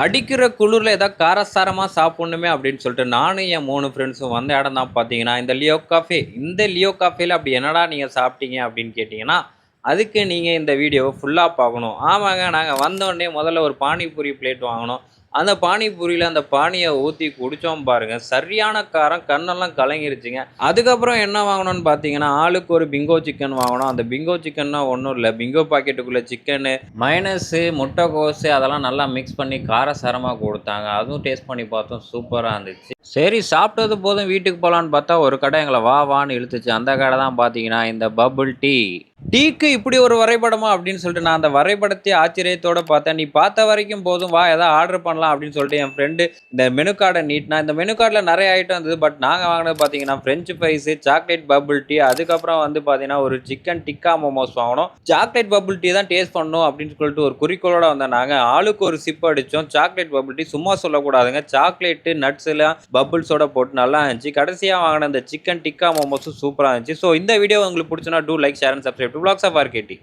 அடிக்கிற குளிர்ல ஏதாவது காரசாரமா சாப்பிடணுமே அப்படின்னு சொல்லிட்டு நானும் என் 3 ஃப்ரெண்ட்ஸும் வந்த இடம் தான் பார்த்தீங்கன்னா, இந்த லியோ காஃபே. இந்த லியோ காஃபேல அப்படி என்னடா நீங்க சாப்பிட்டீங்க அப்படின்னு கேட்டீங்கன்னா, அதுக்கு நீங்க இந்த வீடியோவ ஃபுல்லா பார்க்கணும். ஆமாங்க, நாங்க வந்தோனே முதல்ல ஒரு பானிபூரி பிளேட் வாங்குனோம். அந்த பானிபூரியில அந்த பானிய ஊத்தி குடிச்சோம் பாருங்க. சரியான காரம், கண்ணெல்லாம் கலங்கிருச்சுங்க. அதுக்கப்புறம் என்ன வாங்குனோம்னு பார்த்தீங்கன்னா, ஆளுக்கு ஒரு பிங்கோ சிக்கன் வாங்குனோம். அந்த பிங்கோ சிக்கன்னா ஒண்ணும் இல்ல. பிங்கோ பாக்கெட்டுக்குள்ள சிக்கனு, மயனஸு, முட்டைக்கோஸு அதெல்லாம் நல்லா மிக்ஸ் பண்ணி காரசாரமா குடுத்தாங்க. அதுவும் டேஸ்ட் பண்ணி பார்த்தோம். சூப்பரா இருந்துச்சு. சரி சாப்பிட்டது போதும் வீட்டுக்கு போலான்னு பார்த்தா, ஒரு கடை எங்கள வா வான்னு இழுத்துச்சு. அந்த கடை தான் பார்த்தீங்கன்னா, இந்த பபிள் டீ. டீக்கு இப்படி ஒரு வரைபடமா அப்படின்னு சொல்லிட்டு நான் அந்த வரைபடத்தையே ஆச்சரியத்தோட பார்த்தேன். நீ பார்த்த வரைக்கும் போதும் வா ஏதாவது ஆர்டர் பண்ணலாம் அப்படின்னு சொல்லிட்டு என் ஃப்ரெண்டு இந்த மெனு கார்ட நீட்னா, இந்த மெனு கார்ட்ல நெறைய ஐட்டம் இருந்தது. பட் நாங்க வாங்குனது பார்த்தீங்கன்னா, French fries, chocolate bubble tea, அதுக்கப்புறம் வந்து பார்த்தீங்கன்னா, ஒரு சிக்கன் டிக்கா மோமோஸ் வாங்குனோம். சாக்லேட் பபிள் டீ தான் டேஸ்ட் பண்ணணும் அப்படின்னு சொல்லிட்டு ஒரு குறிக்கோளோட வந்த நாங்க, ஆளுக்கு ஒரு சிப் அடிச்சோம். சாக்லேட் பபிள் டீ சும்மா சொல்லக்கூடாதுங்க. சாக்லேட்டு, நட்ஸ் எல்லாம் பபிள்ஸோட போட்டு நல்லா இருந்துச்சு. கடைசியா வாங்குன இந்த சிக்கன் டிக்கா மோமோஸும் சூப்பரா இருந்துச்சு. ஸோ இந்த வீடியோ உங்களுக்கு புடிச்சுன்னா do like, share and subscribe to vlogs of ஆர்கேடி.